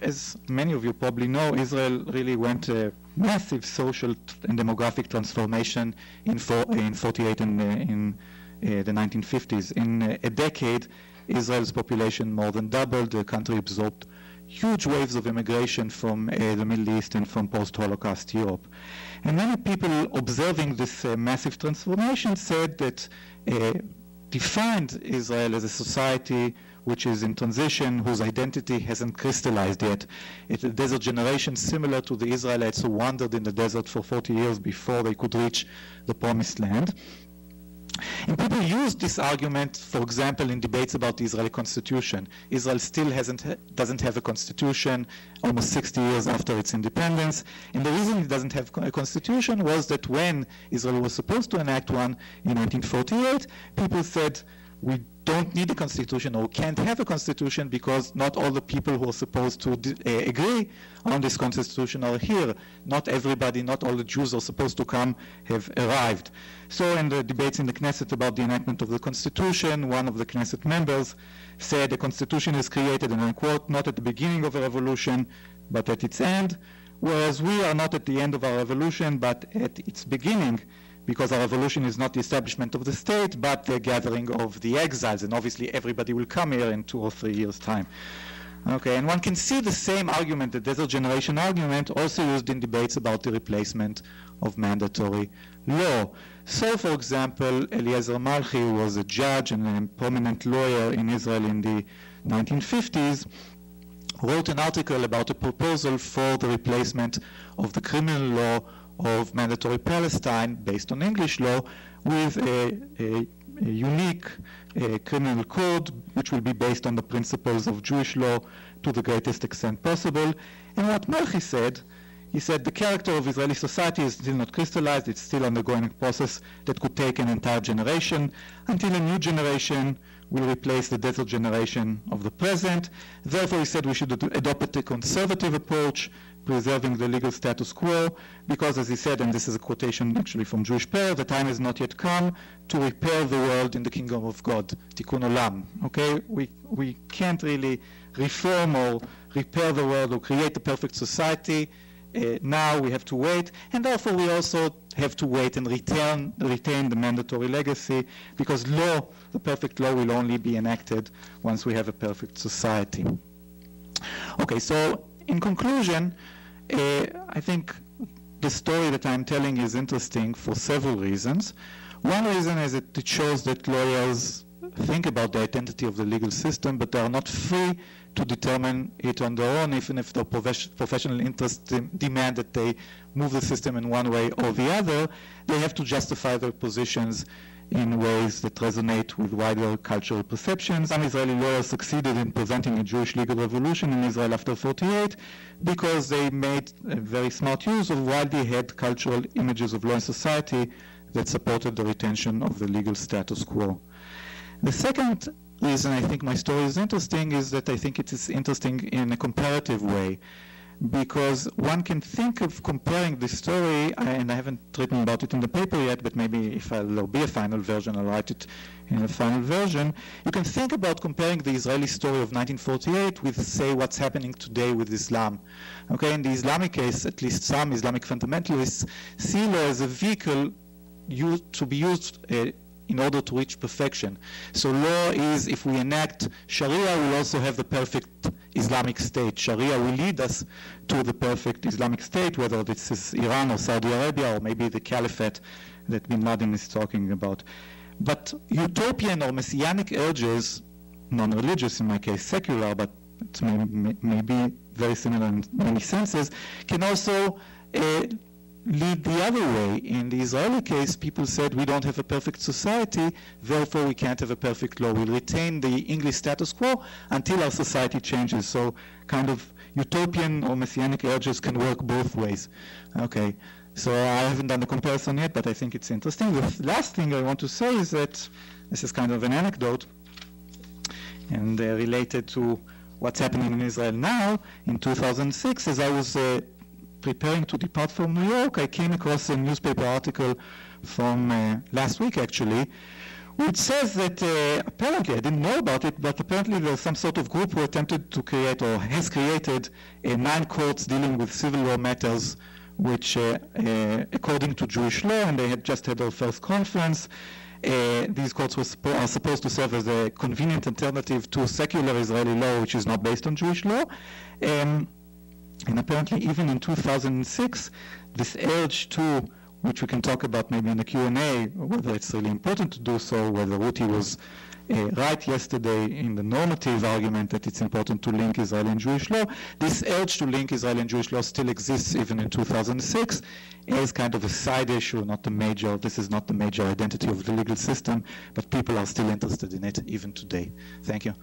as many of you probably know, Israel really went a massive social and demographic transformation in 48 and in the 1950s. In a decade, Israel's population more than doubled. The country absorbed huge waves of immigration from the Middle East and from post-Holocaust Europe. And many people observing this massive transformation said that defined Israel as a society which is in transition, whose identity hasn't crystallized yet. It's a desert generation similar to the Israelites who wandered in the desert for 40 years before they could reach the promised land. And people use this argument, for example, in debates about the Israeli constitution. Israel still doesn't have a constitution almost 60 years after its independence. And the reason it doesn't have a constitution was that when Israel was supposed to enact one in 1948, people said, we don't need a constitution or can't have a constitution because not all the people who are supposed to agree on this constitution are here. Not everybody, not all the Jews are supposed to come have arrived. So in the debates in the Knesset about the enactment of the constitution, one of the Knesset members said the constitution is created, and I quote, not at the beginning of a revolution, but at its end, whereas we are not at the end of our revolution, but at its beginning, because our revolution is not the establishment of the state, but the gathering of the exiles, and obviously everybody will come here in 2 or 3 years' time. Okay, and one can see the same argument, the desert generation argument, also used in debates about the replacement of mandatory law. So, for example, Eliezer Malchi, who was a judge and a prominent lawyer in Israel in the 1950s, wrote an article about a proposal for the replacement of the criminal law of mandatory Palestine based on English law with a unique criminal code which will be based on the principles of Jewish law to the greatest extent possible. And what Malchi said, he said the character of Israeli society is still not crystallized, it's still undergoing a process that could take an entire generation until a new generation will replace the desert generation of the present. Therefore, he said we should adopt a conservative approach, preserving the legal status quo, because as he said, and this is a quotation actually from Jewish prayer, the time has not yet come to repair the world in the kingdom of God, tikkun olam. Okay, we can't really reform or repair the world or create the perfect society. Now we have to wait, and therefore we also have to wait and retain the mandatory legacy, because law, the perfect law, will only be enacted once we have a perfect society. Okay, so in conclusion, I think the story that I'm telling is interesting for several reasons. One reason is that it shows that lawyers think about the identity of the legal system, but they are not free to determine it on their own, even if their professional interests demand that they move the system in one way or the other. They have to justify their positions in ways that resonate with wider cultural perceptions. Some Israeli lawyers succeeded in preventing a Jewish legal revolution in Israel after 48 because they made a very smart use of widely held cultural images of law and society that supported the retention of the legal status quo. The second reason I think my story is interesting is that I think it is interesting in a comparative way, because one can think of comparing this story, and I haven't written about it in the paper yet, but maybe if there'll be a final version, I'll write it in a final version. You can think about comparing the Israeli story of 1948 with, say, what's happening today with Islam. Okay, in the Islamic case, at least some Islamic fundamentalists see law as a vehicle to be used in order to reach perfection. So law is, if we enact Sharia, we'll also have the perfect Islamic state. Sharia will lead us to the perfect Islamic state, whether this is Iran or Saudi Arabia or maybe the caliphate that Bin Laden is talking about. But utopian or messianic urges, non-religious in my case, secular, but it's maybe very similar in many senses, can also lead the other way. In the Israeli case, people said we don't have a perfect society, therefore we can't have a perfect law. We'll retain the English status quo until our society changes. So kind of utopian or messianic urges can work both ways. Okay, so I haven't done the comparison yet, but I think it's interesting. The last thing I want to say is that this is kind of an anecdote and related to what's happening in Israel now. In 2006, as I was preparing to depart from New York, I came across a newspaper article from last week actually, which says that apparently, I didn't know about it, but apparently there's some sort of group who attempted to create or has created 9 courts dealing with civil law matters, which according to Jewish law, and they had just had their first conference, these courts are supposed to serve as a convenient alternative to secular Israeli law, which is not based on Jewish law. And apparently even in 2006, this urge to, which we can talk about maybe in the Q&A, whether it's really important to do so, whether Ruti was right yesterday in the normative argument that it's important to link Israeli and Jewish law. This urge to link Israeli and Jewish law still exists even in 2006 as kind of a side issue, not the major, this is not the major identity of the legal system, but people are still interested in it even today. Thank you.